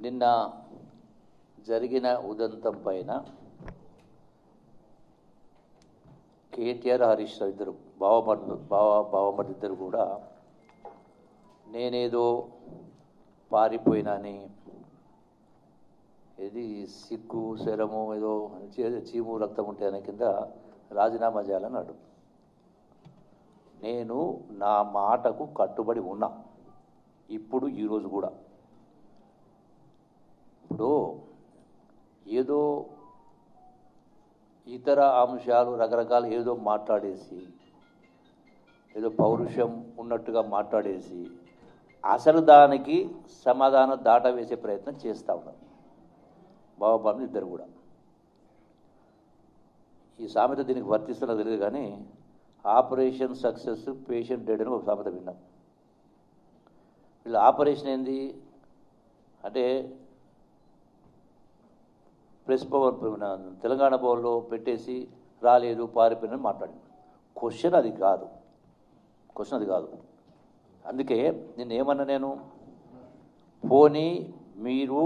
నిన్న జరిగిన ఉదంతం పైన కేటీఆర్ హరీష్ రావు ఇద్దరు బావమర్ది ఇద్దరు కూడా నేనేదో పారిపోయినాని ఏది సిగ్గు శరము ఏదో చీము రక్తం ఉంటే అనే కింద రాజీనామా చేయాలన్నాడు. నేను నా మాటకు కట్టుబడి ఉన్నా ఇప్పుడు ఈరోజు కూడా. ఇప్పుడు ఏదో ఇతర అంశాలు రకరకాల ఏదో మాట్లాడేసి ఏదో పౌరుషం ఉన్నట్టుగా మాట్లాడేసి అసలు దానికి సమాధానం దాటవేసే ప్రయత్నం చేస్తూ ఉన్నారు బాబాబాబు ఇద్దరు కూడా. ఈ సామెత దీనికి వర్తిస్తున్నా తెలియదు కానీ ఆపరేషన్ సక్సెస్ పేషెంట్ డెడ్ అని ఒక సామెత విన్నాం. వీళ్ళ ఆపరేషన్ ఏంది అంటే ప్రెస్ భవన్ తెలంగాణ భవన్లో పెట్టేసి రాలేదు పారిపోయినని మాట్లాడింది. క్వశ్చన్ అది కాదు. అందుకే నేను ఏమన్నా నేను పోనీ మీరు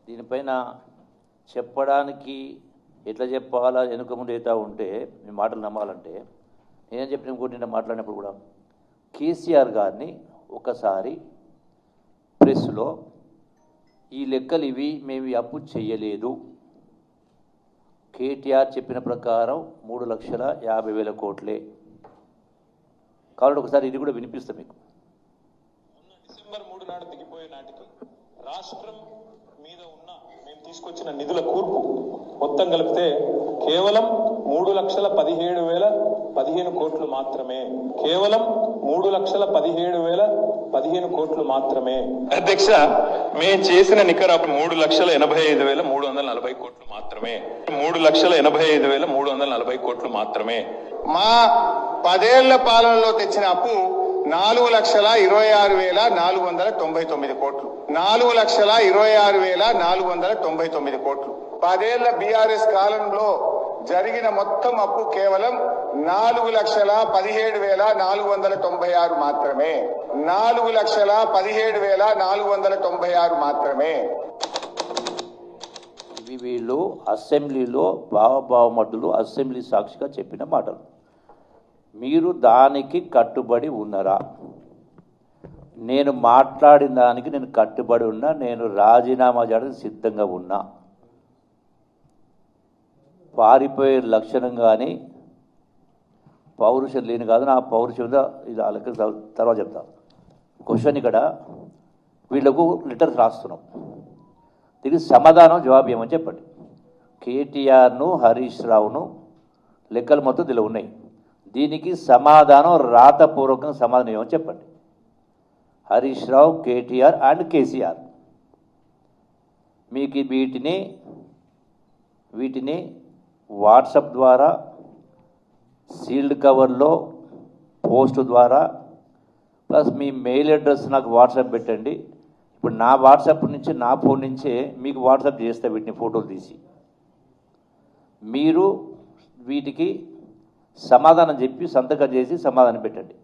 దీనిపైన చెప్పడానికి ఎట్లా చెప్పాలా వెనుక ముందు అవుతా ఉంటే మీ మాటలు నమ్మాలంటే నేనేం చెప్పిన ఇంకోటి నిన్న మాట్లాడినప్పుడు కూడా కేసీఆర్ గారిని ఒకసారి ప్రెస్లో ఈ లెక్కలు ఇవి మేము అప్పు చేయలేదు, కేటీఆర్ చెప్పిన ప్రకారం 3,50,000 కోట్లే కాబట్టి ఒకసారి ఇది కూడా వినిపిస్తాం మీకు. డిసెంబర్ 3 నాడు దిగిపోయే నాటికి రాష్ట్రం మీద ఉన్న మేము తీసుకొచ్చిన నిధుల కూర్పు మొత్తం కలిపితే కేవలం 3,17,015 కోట్లు మాత్రమే. కేవలం 3,17,015 కోట్లు మాత్రమే. అధ్యక్ష, మేము చేసిన నికర 3,85,340 కోట్లు మాత్రమే. 3,85,340 కోట్లు మాత్రమే. మా 10 ఏళ్ల పాలనలో తెచ్చిన అప్పు 4,26,499 కోట్లు. 4,26,499 కోట్లు. 10 ఏళ్ల బీఆర్ఎస్ కాలంలో జరిగిన మొత్తం అప్పు కేవలం 4,17,496 మాత్రమే. 4,17,496 మాత్రమే. ఇవి వీళ్ళు అసెంబ్లీలో బావమర్దులు అసెంబ్లీ సాక్షిగా చెప్పిన మాటలు. మీరు దానికి కట్టుబడి ఉన్నారా? నేను మాట్లాడిన దానికి నేను కట్టుబడి ఉన్నా. నేను రాజీనామా చేయడానికి సిద్ధంగా ఉన్నా. పారిపోయే లక్షణం కానీ పౌరుషం లేని కాదు. నా పౌరుషం ఇది వాళ్ళకి తర్వాత చెప్తాను. క్వశ్చన్ ఇక్కడ వీళ్లకు లెటర్స్ రాస్తున్నాం. దీనికి సమాధానం జవాబు ఏమని చెప్పండి. కేటీఆర్ను హరీష్ రావును లెక్కలు మొత్తం దీనిలో ఉన్నాయి. దీనికి సమాధానం రాతపూర్వకంగా సమాధానం ఏమని చెప్పండి. హరీష్ రావు, కేటీఆర్ అండ్ కేసీఆర్ మీకు వీటిని వాట్సాప్ ద్వారా సీల్డ్ కవర్లో పోస్ట్ ద్వారా ప్లస్ మీ మెయిల్ అడ్రస్ నాకు వాట్సాప్ పెట్టండి. ఇప్పుడు నా వాట్సాప్ నుంచి నా ఫోన్ నుంచే మీకు వాట్సాప్ చేస్తే వీటిని ఫోటోలు తీసి మీరు వీటికి సమాధానం చెప్పి సంతకం చేసి సమాధానం పెట్టండి.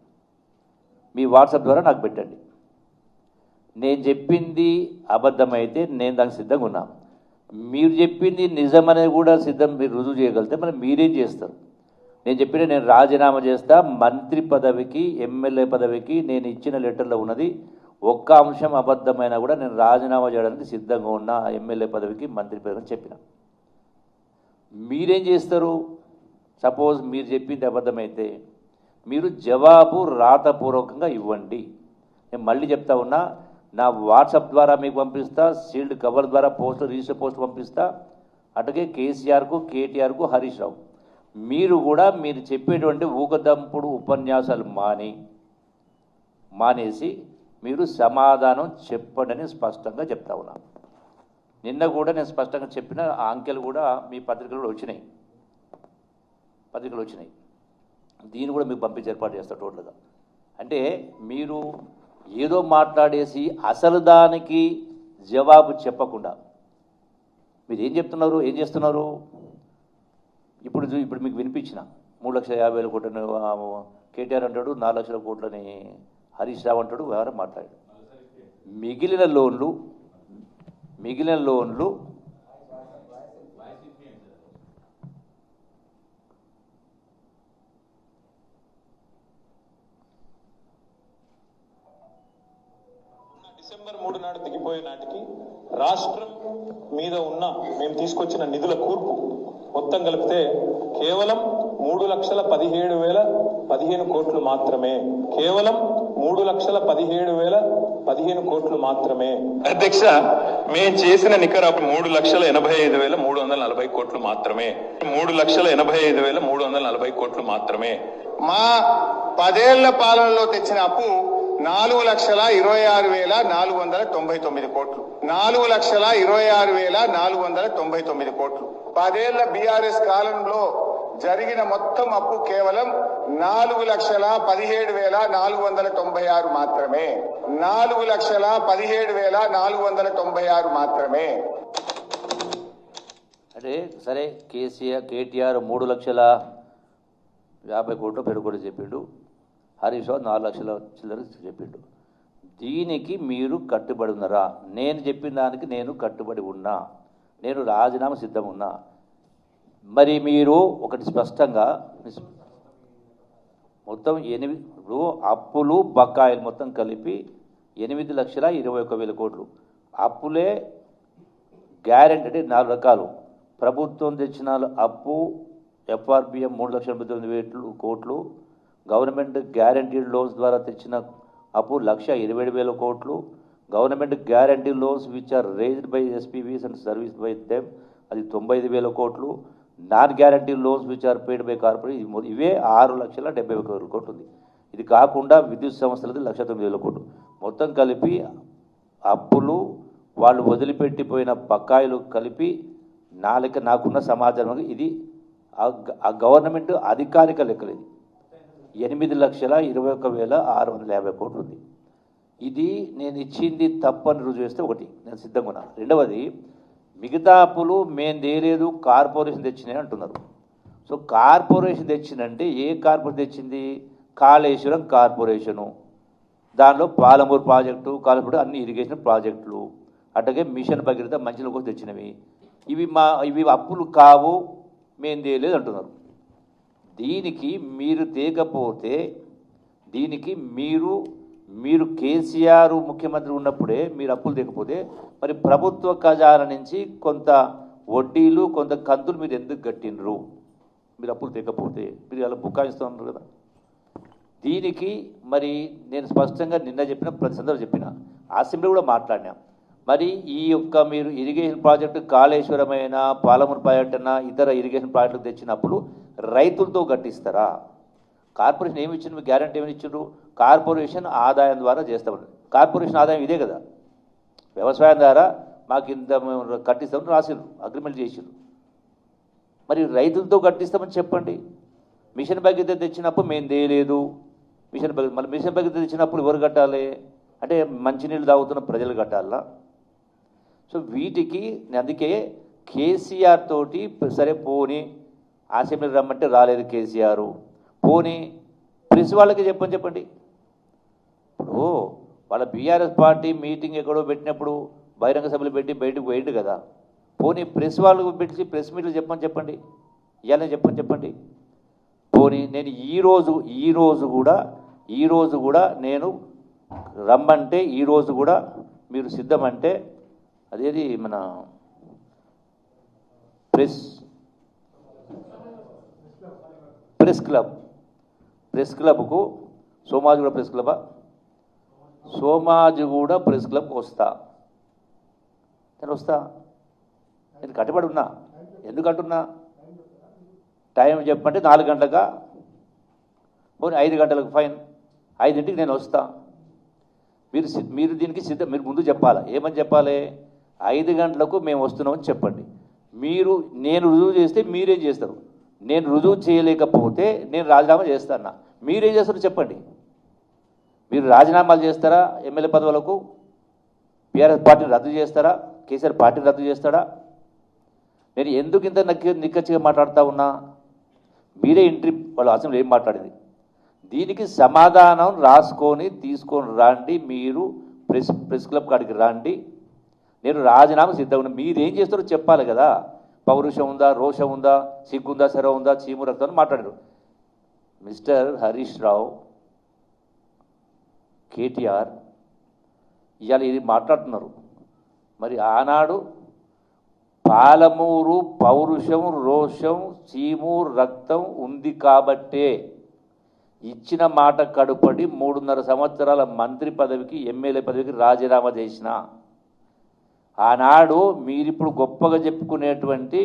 మీ వాట్సాప్ ద్వారా నాకు పెట్టండి. నేను చెప్పింది అబద్ధమైతే నేను దానికి సిద్ధంగా ఉన్నా. మీరు చెప్పింది నిజమనేది కూడా మీరు రుజువు చేయగలిగితే మరి మీరేం చేస్తారు? నేను చెప్పిన నేను రాజీనామా చేస్తా. మంత్రి పదవికి ఎమ్మెల్యే పదవికి నేను ఇచ్చిన లెటర్లో ఉన్నది ఒక్క అంశం అబద్ధమైనా కూడా నేను రాజీనామా చేయడానికి సిద్ధంగా ఉన్నా. ఎమ్మెల్యే పదవికి మంత్రి పదవికి చెప్పిన. మీరేం చేస్తారు? సపోజ్ మీరు చెప్పింది అబద్ధమైతే మీరు జవాబు రాతపూర్వకంగా ఇవ్వండి. నేను మళ్ళీ చెప్తా ఉన్నా, నా వాట్సాప్ ద్వారా మీకు పంపిస్తా, సీల్డ్ కవర్ ద్వారా రిజిస్టర్ పోస్ట్ పంపిస్తా. అటుగే కేసీఆర్కు, కేటీఆర్కు, హరీష్ రావు మీరు కూడా మీరు చెప్పేటువంటి ఊకదంపుడు ఉపన్యాసాలు మానేసి మీరు సమాధానం చెప్పండి స్పష్టంగా చెప్తా ఉన్నా. నిన్న కూడా నేను స్పష్టంగా చెప్పిన ఆ అంకెలు కూడా మీ పత్రికలు వచ్చినాయి. దీన్ని కూడా మీకు పంపించి ఏర్పాటు చేస్తారు టోటల్గా. అంటే మీరు ఏదో మాట్లాడేసి అసలు దానికి జవాబు చెప్పకుండా మీరు ఏం చేస్తున్నారు? ఇప్పుడు మీకు వినిపించిన 3,50,000 కోట్లని కేటీఆర్ అంటాడు, 4 లక్షల కోట్లని హరీష్ రావు అంటాడు, ఎవరో మాట్లాడాడు. మిగిలిన లోన్లు మిగిలిన లోన్లు డిసెంబర్ 3 నాడు దిగిపోయే నాటికి రాష్ట్రం మీద ఉన్న మేము తీసుకొచ్చిన నిధుల కూర్పు మొత్తం కలిపితే కేవలం 3,17,015 కోట్లు మాత్రమే. కేవలం 3,17,015 కోట్లు మాత్రమే. అధ్యక్ష, మేము చేసిన నికర 3,85,340 కోట్లు మాత్రమే. 3,85,340 కోట్లు మాత్రమే. మా 10 ఏళ్ల పాలనలో తెచ్చిన అప్పు 4,26,499 కోట్లు. 4,26,499 కోట్లు. 10 ఏళ్ల బీఆర్ఎస్ కాలంలో జరిగిన మొత్తం అప్పు కేవలం 4,17,496 మాత్రమే. 4,17,496 మాత్రమే. అంటే సరే, కేటీఆర్ 3,50,000 కోట్లు పెరుగుబడి చెప్పిండు, హరీష్ రావు 4 లక్షల చిల్లర చెప్పిండు. దీనికి మీరు కట్టుబడి ఉన్నారా? నేను చెప్పిన దానికి నేను కట్టుబడి ఉన్నా, నేను రాజీనామా సిద్ధం ఉన్నా. మరి మీరు ఒకటి స్పష్టంగా మొత్తం 8 ఇప్పుడు అప్పులు బకాయిలు మొత్తం కలిపి 8,21,000 కోట్లు. అప్పులే గ్యారెంటీ అంటే 4 రకాలు. ప్రభుత్వం తెచ్చిన అప్పు ఎఫ్ఆర్బిఎం 3,89,000 కోట్లు, గవర్నమెంట్ గ్యారంటీడ్ లోన్స్ ద్వారా తెచ్చిన అప్పు 1,27,000 కోట్లు, government guarantee loans which are raised by SPVs and service by them అది 95,000 కోట్లు, non guarantee loans which are paid by corporate ఇవే 6,70,000 కోట్లు ఉంది. ఇది కాకుండా విద్యుత్ సంస్థలది 1,09,000 కోట్లు. మొత్తం కలిపి అప్పులు వాళ్ళు వదిలిపెట్టిపోయిన బకాయిలు కలిపి నాకున్న సమాచారం ఇది ఆ గవర్నమెంట్ అధికారిక లెక్కలేదు. 8,21,650 కోట్లు ఉంది. ఇది నేను ఇచ్చింది తప్పని రుజువు చేస్తే ఒకటి నేను సిద్ధంగా ఉన్నా. రెండవది, మిగతా అప్పులు మేము తేలేదు, కార్పొరేషన్ తెచ్చినాయి అంటున్నారు. సో కార్పొరేషన్ తెచ్చిందంటే ఏ కార్పొరేషన్ తెచ్చింది? కాళేశ్వరం కార్పొరేషను, దానిలో పాలమూరు ప్రాజెక్టు, కాలపూడి అన్ని ఇరిగేషన్ ప్రాజెక్టులు, అట్లాగే మిషన్ భగీరథ మంచిల కోసం తెచ్చినవి. ఇవి అప్పులు కావు, మేము తేలేదు అంటున్నారు. దీనికి మీరు తేకపోతే దీనికి మీరు కేసీఆర్ ముఖ్యమంత్రి ఉన్నప్పుడే మీరు అప్పులు తెకపోతే మరి ప్రభుత్వ ఖజానా నుంచి కొంత వడ్డీలు కొంత కంతులు మీరు ఎందుకు కట్టినరు? మీరు అప్పులు తెకపోతే మీరు అలా బుకాయిస్తూ ఉన్నారు కదా. దీనికి మరి నేను స్పష్టంగా నిన్న చెప్పిన ప్రతి సందర్భం చెప్పిన అసెంబ్లీ కూడా మాట్లాడినాం. మరి ఈ యొక్క మీరు ఇరిగేషన్ ప్రాజెక్టు కాళేశ్వరమైన పాలమూరు ప్రాజెక్టు అయినా ఇతర ఇరిగేషన్ ప్రాజెక్టులు తెచ్చినప్పుడు రైతులతో కట్టిస్తారా? కార్పొరేషన్ ఏమి ఇచ్చిండ్రు? మీకు గ్యారంటీ ఏమి ఇచ్చిండ్రు? కార్పొరేషన్ ఆదాయం ద్వారా చేస్తామని. కార్పొరేషన్ ఆదాయం ఇదే కదా, వ్యవసాయం ద్వారా మాకు ఇంత కట్టిస్తామని రాసిండ్రు, అగ్రిమెంట్ చేసిండ్రు. మరి రైతులతో కట్టిస్తామని చెప్పండి. మిషన్ భగీరథ తెచ్చినప్పుడు మేము తేలేదు, మళ్ళీ మిషన్ భగీరథ తెచ్చినప్పుడు ఎవరు కట్టాలి? అంటే మంచినీళ్ళు తాగుతున్న ప్రజలు కట్టాలా? సో వీటికి అందుకే కేసీఆర్ తోటి సరే పోనీ అసెంబ్లీ రమ్మంటే రాలేదు కేసీఆర్, పోనీ ప్రెస్ వాళ్ళకి చెప్పండి. ఇప్పుడు వాళ్ళ బీఆర్ఎస్ పార్టీ మీటింగ్ ఎక్కడో పెట్టినప్పుడు బహిరంగ సభలు పెట్టి బయటకు పోయిండు కదా, పోనీ ప్రెస్ వాళ్ళకు పెట్టి ప్రెస్ మీట్లు చెప్పండి, ఇవ్వాలని చెప్పండి. పోనీ నేను ఈరోజు కూడా నేను రమ్మంటే ఈరోజు కూడా మీరు సిద్ధమంటే అదేది మన ప్రెస్ క్లబ్కు సోమాజిగూడ ప్రెస్ క్లబా సోమాజిగూడ ప్రెస్ క్లబ్కి వస్తా. నేను కట్టుబడి ఉన్నా. ఎందుకంటున్నా? టైం చెప్పంటే 4 గంటలుగా, పోనీ 5 గంటలకు ఫైన్, 5ంటికి నేను వస్తా. మీరు దీనికి సిద్ధం. మీరు ముందు చెప్పాలా, ఏమని చెప్పాలి? 5 గంటలకు మేము వస్తున్నామని చెప్పండి. నేను రుజువు చేస్తే మీరేం చేస్తారు? నేను రుజువు చేయలేకపోతే నేను రాజీనామా చేస్తాను. మీరేం చేస్తారో చెప్పండి. మీరు రాజీనామాలు చేస్తారా? ఎమ్మెల్యే పదవులకు బీఆర్ఎస్ పార్టీని రద్దు చేస్తారా? కేసీఆర్ పార్టీని రద్దు చేస్తాడా? నేను ఎందుకు ఇంత నిక్కచ్చిగా మాట్లాడుతూ ఉన్నా? మీరే వాళ్ళ అసెంబ్లీ ఏం మాట్లాడింది? దీనికి సమాధానం తీసుకొని రండి. మీరు ప్రెస్ క్లబ్ కాడికి రండి. నేను రాజీనామా సిద్ధంగా ఉన్నా. మీరేం చేస్తారో చెప్పాలి కదా. పౌరుషం ఉందా, రోషం ఉందా, సిగ్గుందా, సెరవ ఉందా, చీము రక్తం అని మాట్లాడారు. మిస్టర్ హరీష్ రావు, కేటీఆర్ ఇవాళ ఇది మాట్లాడుతున్నారు. మరి ఆనాడు పాలమూరు పౌరుషం, రోషం, చీము రక్తం ఉంది కాబట్టే ఇచ్చిన మాట కడుపడి 3.5 సంవత్సరాల మంత్రి పదవికి, ఎమ్మెల్యే పదవికి రాజీనామా చేసిన. ఆనాడు మీరిప్పుడు గొప్పగా చెప్పుకునేటువంటి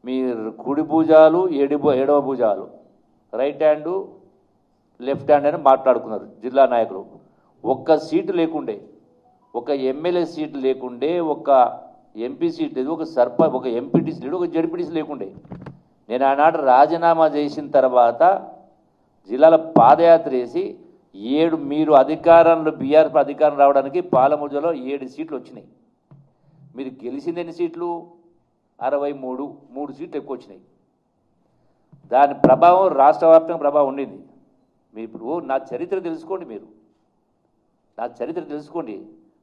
మీ కుడి భుజాలు, ఎడమ భుజాలు, రైట్ హ్యాండు లెఫ్ట్ హ్యాండ్ అని మాట్లాడుకున్నారు జిల్లా నాయకులు. ఒక్క సీటు లేకుండే, ఒక ఎమ్మెల్యే సీటు లేకుండే, ఒక ఎంపీ సీట్ లేదు, ఒక ఎంపీటీసీ లేడు, ఒక జడ్పీటీసీ లేకుండే. నేను ఆనాడు రాజీనామా చేసిన తర్వాత జిల్లాల పాదయాత్ర చేసి 7 మీరు అధికారంలో బీఆర్ఎస్ అధికారం రావడానికి పాలమూరులో 7 సీట్లు వచ్చినాయి. మీరు గెలిచింది ఎన్ని సీట్లు? 63, 3 సీట్లు ఎక్కువ వచ్చినాయి. దాని ప్రభావం రాష్ట్ర వ్యాప్తంగా ప్రభావం ఉండింది. మీరు ఇప్పుడు నా చరిత్ర తెలుసుకోండి, మీరు నా చరిత్ర తెలుసుకోండి.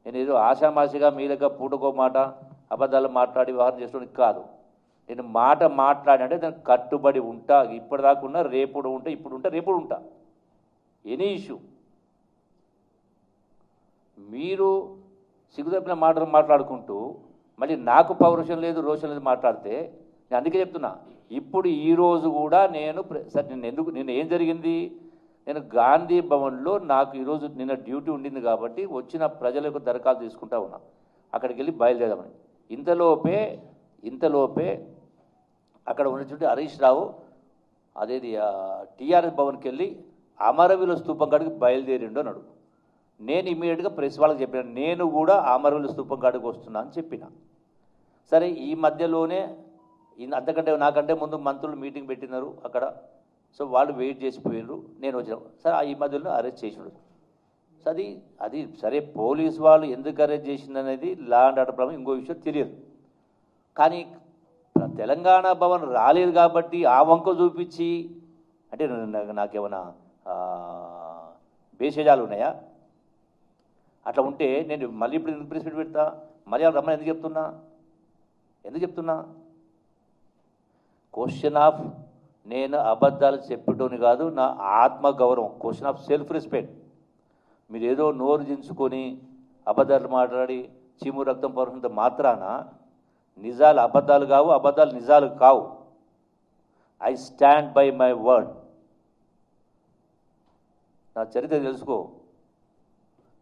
నేను ఏదో ఆషామాషిగా మీలుగా పూటకో మాట అబద్ధాలు మాట్లాడి వ్యవహారం చేసుకోవడానికి కాదు. నేను మాట మాట్లాడంటే దానికి కట్టుబడి ఉంటా. ఇప్పటిదాకా ఉన్నా, రేపుడు ఉంటా, ఇప్పుడు ఉంటా, రేపుడు ఉంటా. ఎనీ ఇష్యూ మీరు సిగ్గుతప్పిన మాటలు మాట్లాడుకుంటూ మళ్ళీ నాకు పౌరుషం లేదు, రోషం లేదు మాట్లాడితే నేను అందుకే చెప్తున్నా. ఇప్పుడు ఈరోజు కూడా నేను నిన్న ఏం జరిగింది? నేను గాంధీ భవన్లో నాకు ఈరోజు నిన్న డ్యూటీ ఉండింది కాబట్టి వచ్చిన ప్రజలకు దరఖాస్తు తీసుకుంటా ఉన్నా. అక్కడికి వెళ్ళి బయలుదేరామని. ఇంతలోపే అక్కడ ఉన్నటువంటి హరీష్ రావు అదేది టీఆర్ఎస్ భవన్కి వెళ్ళి అమరవీరుల స్తూపం కాడికి బయలుదేరిండు అన్నాడు. నేను ఇమీడియట్గా ప్రెస్ వాళ్ళకి చెప్పిన, నేను కూడా అమరవీరుల స్తూపం కాడికి వస్తున్నా అని చెప్పిన. సరే, ఈ మధ్యలోనే అంతకంటే నాకంటే ముందు మంత్రులు మీటింగ్ పెట్టినారు అక్కడ. సో వాళ్ళు వెయిట్ చేసిపోయారు, నేను వచ్చిన. సరే, ఈ మధ్యలో అరెస్ట్ చేసినాడు. సో అది సరే, పోలీసు వాళ్ళు ఎందుకు అరెస్ట్ చేసిందనేది లా అండ్ ఆర్డర్ ప్రాబ్లం, ఇంకో విషయం తెలియదు. కానీ తెలంగాణ భవన్ రాలేదు కాబట్టి ఆ వంక చూపించి అంటే నాకేమైనా బేషజాలు ఉన్నాయా? అట్లా ఉంటే నేను మళ్ళీ ఇప్పుడు ఎందుకు ప్రెస్ మీట్ పెడతా? మళ్ళీ రమ్మని ఎందుకు చెప్తున్నా? క్వశ్చన్ ఆఫ్ నేను అబద్ధాలు చెప్పటోని కాదు, నా ఆత్మగౌరవం, క్వశ్చన్ ఆఫ్ సెల్ఫ్ రెస్పెక్ట్. మీరు ఏదో నోరు దించుకొని అబద్ధాలు మాట్లాడి చీము రక్తం పరునంత మాత్రాన నిజాలు అబద్ధాలు కావు, అబద్ధాలు నిజాలు కావు. I stand by my word. నా చరిత్ర తెలుసుకో.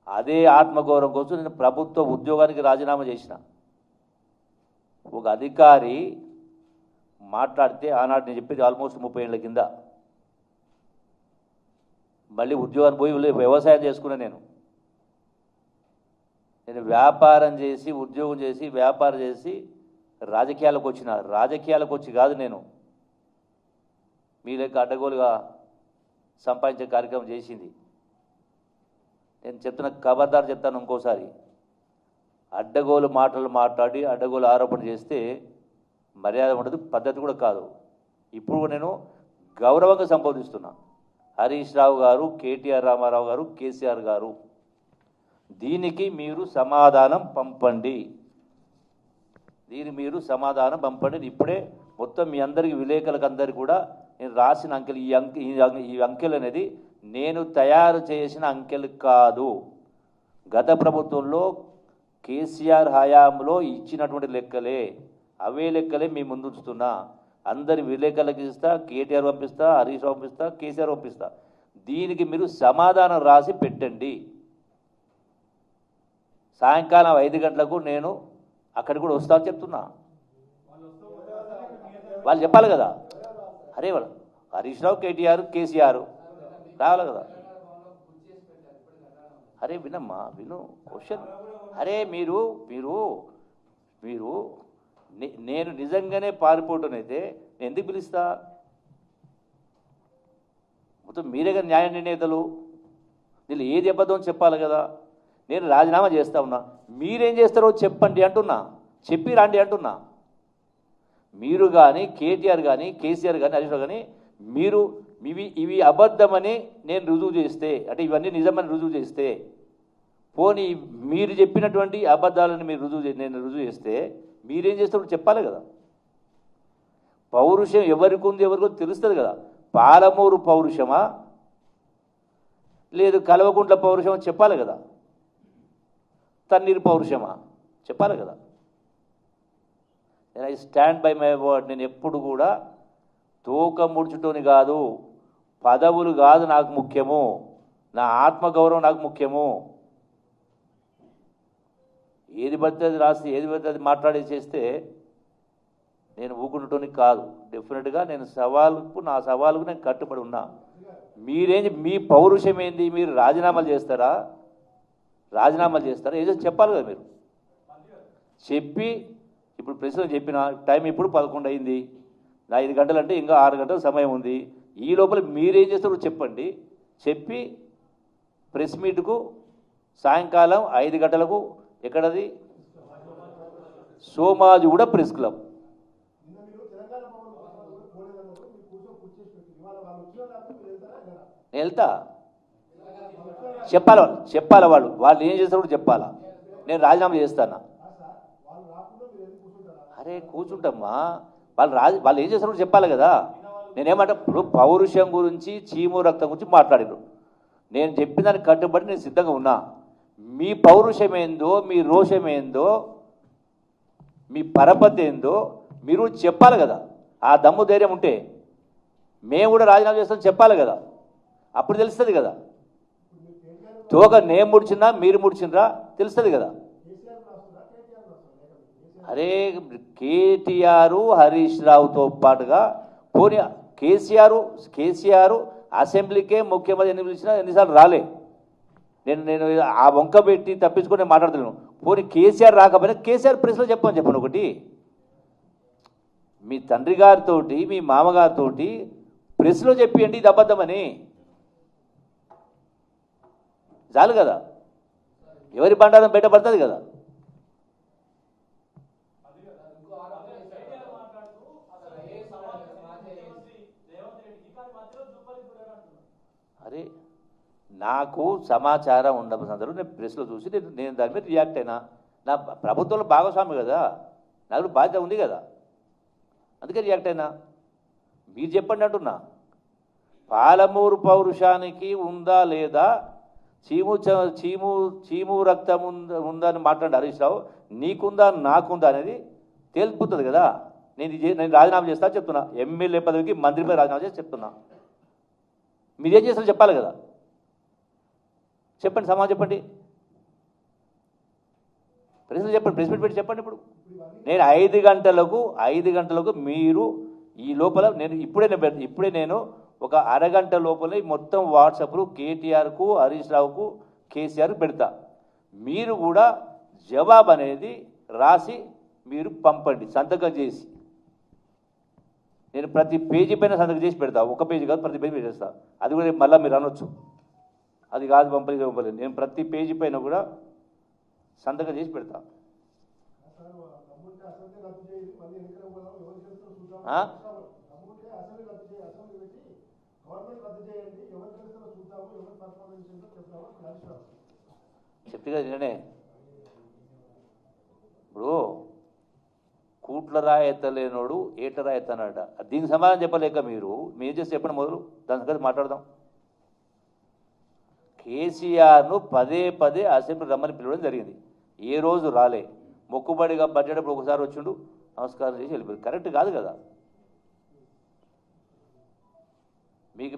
అదే ఆత్మగౌరవం కోసం నేను ప్రభుత్వ ఉద్యోగానికి రాజీనామా చేసిన. ఒక అధికారి మాట్లాడితే ఆనాడు నేను చెప్పేది ఆల్మోస్ట్ 30 ఏళ్ళ కింద. మళ్ళీ ఉద్యోగాన్ని పోయి వ్యవసాయం చేసుకున్నా. నేను వ్యాపారం చేసి, ఉద్యోగం చేసి, వ్యాపారం చేసి రాజకీయాలకు వచ్చిన. రాజకీయాలకు వచ్చి కాదు నేను మీ లెక్క అడ్డగోలుగా సంపాదించే కార్యక్రమం చేసింది. నేను చెప్తున్న ఖబర్దారు చెప్తాను ఇంకోసారి. అడ్డగోలు మాటలు మాట్లాడి అడ్డగోలు ఆరోపణ చేస్తే మర్యాద ఉండదు, పద్ధతి కూడా కాదు. ఇప్పుడు నేను గౌరవంగా సంబోధిస్తున్నా. హరీష్ రావు గారు, కేటీఆర్ రామారావు గారు, కేసీఆర్ గారు, దీనికి మీరు సమాధానం పంపండి. ఇప్పుడే మొత్తం మీ అందరికి, విలేకరులకు అందరికీ కూడా నేను రాసిన అంకెలు, ఈ అంకెలు అనేది నేను తయారు చేసిన అంకెలు కాదు. గత ప్రభుత్వంలో కేసీఆర్ హయాంలో ఇచ్చినటువంటి లెక్కలే, అవే లెక్కలే మీ ముందు ఉంచుతున్నా. అందరి విలేకరులకు ఇస్తా, కేటీఆర్ పంపిస్తా, హరీష్ రావు పంపిస్తా, కేసీఆర్ పంపిస్తా. దీనికి మీరు సమాధానం రాసి పెట్టండి. సాయంకాలం 5 గంటలకు నేను అక్కడికి కూడా వస్తా అని చెప్తున్నా. వాళ్ళు చెప్పాలి కదా. అరే వాళ్ళు హరీష్ రావు, కేటీఆర్, కేసీఆర్ రావాలి కదా. అరే వినమ్మా, విను క్వశ్చన్. అరే మీరు నేను నిజంగానే పారిపోవటనైతే నేను ఎందుకు పిలుస్తా? మొత్తం మీరే కదా న్యాయ నిర్ణేతలు. వీళ్ళు ఏది అబద్ధం చెప్పాలి కదా. నేను రాజీనామా చేస్తా ఉన్నా, మీరేం చేస్తారో చెప్పండి అంటున్నా, చెప్పి రాండి అంటున్నా. మీరు కానీ, కేటీఆర్ కానీ, కేసీఆర్ కానీ, హరీష్ రావు కానీ, మీరు ఇవి అబద్ధమని నేను రుజువు చేస్తే, అంటే ఇవన్నీ నిజమని రుజువు చేస్తే పోనీ మీరు చెప్పినటువంటి అబద్ధాలను మీరు నేను రుజువు చేస్తే మీరేం చేస్తారో చెప్పాలి కదా. పౌరుషం ఎవరికి ఉంది ఎవరికో తెలుస్తుంది కదా. పాలమూరు పౌరుషమా లేదు కల్వకుంట్ల పౌరుషమా చెప్పాలి కదా. తన్నీరు పౌరుషమా చెప్పాలి కదా. I stand by my word. నేను ఎప్పుడు కూడా తోక ముడుచుటోని కాదు, పదవులు కాదు నాకు ముఖ్యము, నా ఆత్మగౌరవం నాకు ముఖ్యము. ఏది పడితే అది రాసి ఏది పడితే అది మాట్లాడి చేస్తే నేను ఊకుండటోని కాదు. డెఫినెట్గా నేను నా సవాలుకు నేను కట్టుబడి ఉన్నా. మీ పౌరుషం ఏంది? మీరు రాజీనామాలు చేస్తారా ఏదో చెప్పాలి కదా. మీరు చెప్పి ఇప్పుడు ప్రశ్న చెప్పిన టైం ఇప్పుడు 11 అయింది, నా 5 గంటలు అంటే ఇంకా 6 గంటల సమయం ఉంది. ఈ లోపల మీరేం చేస్తారో చెప్పండి. చెప్పి ప్రెస్ మీట్కు సాయంకాలం 5 గంటలకు ఎక్కడది సోమాజిగూడ ప్రెస్ క్లబ్. నేను వెళ్తా. చెప్పాలా వాళ్ళు ఏం చేస్తారో చెప్పాలా. నేను రాజీనామా చేస్తానా? అరే కూర్చుంటమ్మా, వాళ్ళు ఏం చేస్తారో చెప్పాలి కదా. నేనేమంటా, ఇప్పుడు పౌరుషం గురించి చీము రక్తం గురించి మాట్లాడినారు. నేను చెప్పిన దానికి కట్టుబడి నేను సిద్ధంగా ఉన్నా. మీ పౌరుషం ఏందో, మీ రోషం ఏందో, మీ పరపతి ఏందో మీరు చెప్పాలి కదా. ఆ దమ్ము ధైర్యం ఉంటే మేము కూడా రాజీనామా చేస్తాం చెప్పాలి కదా. అప్పుడు తెలుస్తుంది కదా. తోక నేను ముడిచినా మీరు ముడిచినరా తెలుస్తుంది కదా. అరే కేటీఆర్ హరీష్ రావుతో పాటుగా పోనీ కేసీఆర్ అసెంబ్లీకే ముఖ్యమంత్రి ఎన్ని పిలిచినా ఎన్నిసార్లు రాలే. నేను ఆ వంక పెట్టి తప్పించుకొని నేను మాట్లాడుతున్నాను. పోనీ కేసీఆర్ రాకపోయినా కేసీఆర్ ప్రెస్లో చెప్పండి ఒకటి. మీ తండ్రి గారితో మీ మామగారితో ప్రెస్లో చెప్పండి ఇది అబద్ధమని. చాలు కదా, ఎవరి బండారం బయటపడుతుంది కదా. అరే నాకు సమాచారం ఉండని సందర్భంలో నేను ప్రెస్లో చూసి నేను దాని మీద రియాక్ట్ అయినా. నా ప్రభుత్వంలో భాగస్వామి కదా, నాకు బాధ్యత ఉంది కదా, అందుకే రియాక్ట్ అయినా. మీరు చెప్పండి అంటున్నా. పాలమూరు పౌరుషానికి ఉందా లేదా, చీము రక్తం ఉందని మాట్లాడి హరీష్ రావు, నీకుందా నాకుందా అనేది తేలిపోతుంది కదా. నేను రాజీనామా చేస్తా చెప్తున్నా. ఎమ్మెల్యే పదవికి మంత్రి పదవి రాజీనామా చేసి చెప్తున్నా. మీరేం చేస్తారో చెప్పాలి కదా. చెప్పండి, సమాజం చెప్పండి, ప్రెస్లో చెప్పండి, ప్రెస్ మీట్ పెట్టి చెప్పండి. ఇప్పుడు నేను 5 గంటలకు మీరు ఈ లోపల ఇప్పుడే నేను ఒక అరగంట లోపల మొత్తం వాట్సాప్లు కేటీఆర్కు హరీష్ రావుకు కేసీఆర్కు పెడతా. మీరు కూడా జవాబు అనేది రాసి మీరు పంపండి సంతకం చేసి. నేను ప్రతి పేజీ పైన సంతకం చేసి పెడతా. ఒక పేజీ కాదు, ప్రతి పేజీ చేస్తా. అది కూడా మళ్ళీ మీరు అనొచ్చు అది కాదు పంపలేదు. నేను ప్రతి పేజీ పైన కూడా సంతకం చేసి పెడతా. చెప్తే కదా నేనే. ఇప్పుడు కూట్ల రాయెత్తలేనోడు ఏట రాయెత్తనట. దీనికి సమాధానం చెప్పలేక మీరు చేసి చెప్పండి మొదలు, దాని సంగతి మాట్లాడదాం. కేసీఆర్ను పదే అసెంబ్లీ రమ్మని పిలవడం జరిగింది. ఏ రోజు రాలే. మొక్కుబడిగా బడ్జెట్ అప్పుడు ఒకసారి వచ్చిండు, నమస్కారం చేసి వెళ్ళిపోయారు. కరెక్ట్ కాదు కదా.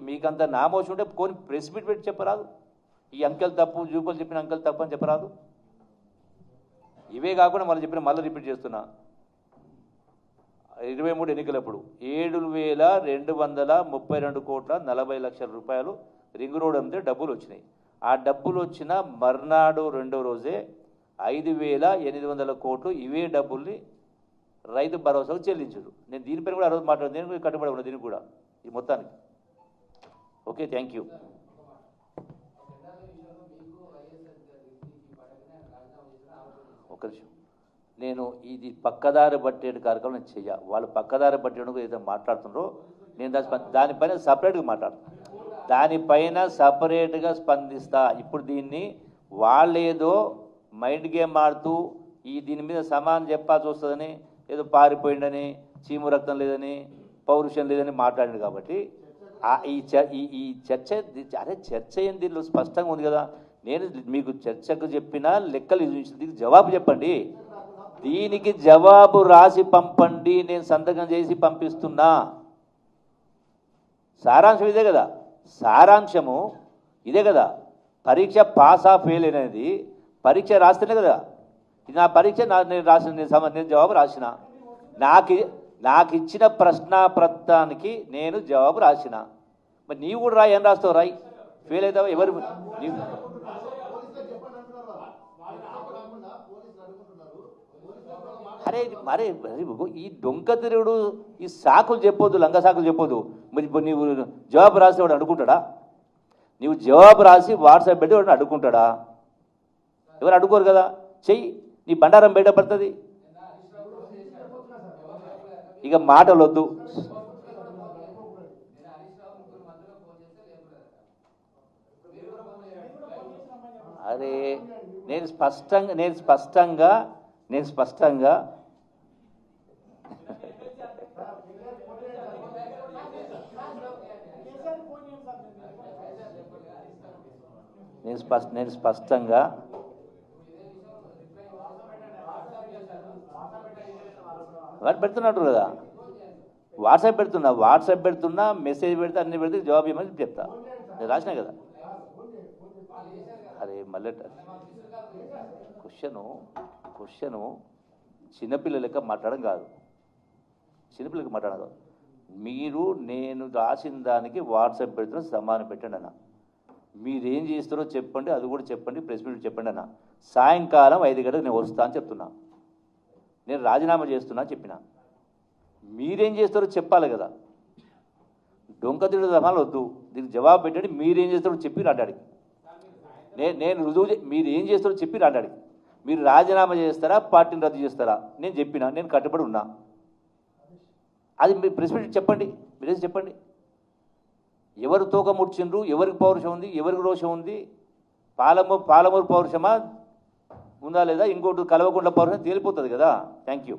మీకంత నామోషం ఉంటే కొన్ని ప్రెస్ మీట్ పెట్టి చెప్పరాదు. ఈ అంకెలు తప్పు, జూపలు చెప్పిన అంకెలు తప్పు అని చెప్పరాదు. ఇవే కాకుండా మళ్ళీ రిపీట్ చేస్తున్నా. 23 ఎన్నికలప్పుడు 7,232 కోట్ల 40 లక్షల రూపాయలు రింగ్ రోడ్ అంతే డబ్బులు వచ్చినాయి. ఆ డబ్బులు వచ్చిన మర్నాడు రెండో రోజే 5,800 కోట్లు ఇవే డబ్బుల్ని రైతు భరోసాకు చెల్లించారు. నేను దీనిపైన కూడా ఆ రోజు మాట్లాడాను. నేను కూడా కట్టుబడి ఉన్నా దీనికి కూడా, ఈ మొత్తానికి. Okay, thank you. ఒక్క నిమిషం. నేను ఇది పక్కదారి పట్టేడు కార్యక్రమం నేను చెయ్య. వాళ్ళు పక్కదారి పట్టేడు ఏదైతే మాట్లాడుతున్నారో నేను దానిపైన సపరేట్గా మాట్లాడుతాను. దానిపైన సపరేట్గా స్పందిస్తా. ఇప్పుడు దీన్ని వాళ్ళేదో మైండ్ గేమ్ ఆడుతూ దీని మీద సమానం చెప్పాల్సి వస్తుందని ఏదో పారిపోయిందని చీము రక్తం లేదని పౌరుషం లేదని మాట్లాడాడు కాబట్టి ఈ చర్చ అదే చర్చ ఏం దీనిలో స్పష్టంగా ఉంది కదా. నేను మీకు చర్చకు చెప్పిన లెక్కలు దీనికి జవాబు చెప్పండి, దీనికి జవాబు రాసి పంపండి, నేను సంతకం చేసి పంపిస్తున్నా. సారాంశం ఇదే కదా, సారాంశము ఇదే కదా. పరీక్ష పాస్ ఆ ఫెయిల్ అనేది పరీక్ష రాస్తేనే కదా. నా పరీక్ష నేను రాసిన నేను జవాబు రాసిన, నాకు ఇచ్చిన ప్రశ్నాపత్రానికి నేను జవాబు రాసిన. మరి నీవు కూడా రాయి, ఏం రాస్తావు రాయి, ఫెయిల్ అవుతావా ఎవరు నీవు? అరే మరే ఈ డొంక తిరుగుడు ఈ సాకులు చెప్పొద్దు, లంగ సాకులు చెప్పొద్దు. మరి నీవు జవాబు రాసి వాడు అడుగుంటాడా? నీవు జవాబు రాసి వాట్సాప్ పెట్టి వాడిని అడుగుంటాడా? ఎవరు అడుకోరు కదా. చెయ్యి, నీ బండారం బయటపడుతుంది. ఇక మాటలు వద్దు. అరే నేను స్పష్టంగా వాడు పెడుతున్నట్టు కదా. వాట్సాప్ పెడుతున్నా మెసేజ్ పెడితే అన్ని పెడితే జవాబు ఇవ్వమని చెప్తా. నేను రాసినా కదా. అరే మళ్ళీ క్వశ్చను చిన్నపిల్లల లెక్క మాట్లాడడం కాదు, చిన్నపిల్లలకి మాట్లాడడం కాదు. మీరు నేను రాసిన దానికి వాట్సాప్ పెడుతున్న సమానం పెట్టండి అన్న. మీరేం చేస్తారో చెప్పండి, అది కూడా చెప్పండి, ప్రెస్ మీట్ చెప్పండి అన్న. సాయంకాలం 5 గంటలకు నేను వస్తా అని చెప్తున్నా. నేను రాజీనామా చేస్తున్నా అని చెప్పిన. మీరేం చేస్తారో చెప్పాలి కదా. డొంక తిరుగుడు సమాలు వద్దు, దీనికి జవాబు పెట్టండి. మీరేం చేస్తారో చెప్పి రాడాడికి నేను రుజువు. మీరు ఏం చేస్తారో చెప్పి రాడాడికి. మీరు రాజీనామా చేస్తారా, పార్టీని రద్దు చేస్తారా? నేను చెప్పినా, నేను కట్టుబడి ఉన్నా. అది మీరు ప్రెస్ మీట్ చెప్పండి, మీరేసి చెప్పండి. ఎవరు తోక ముడిచిండ్రు, ఎవరికి పౌరుషం ఉంది, ఎవరికి రోషం ఉంది, పాలమూరు పౌరుషమా ఉందా లేదా, ఇంకోటి కలవకుండా పౌరుషం తేలిపోతుంది కదా. Thank you.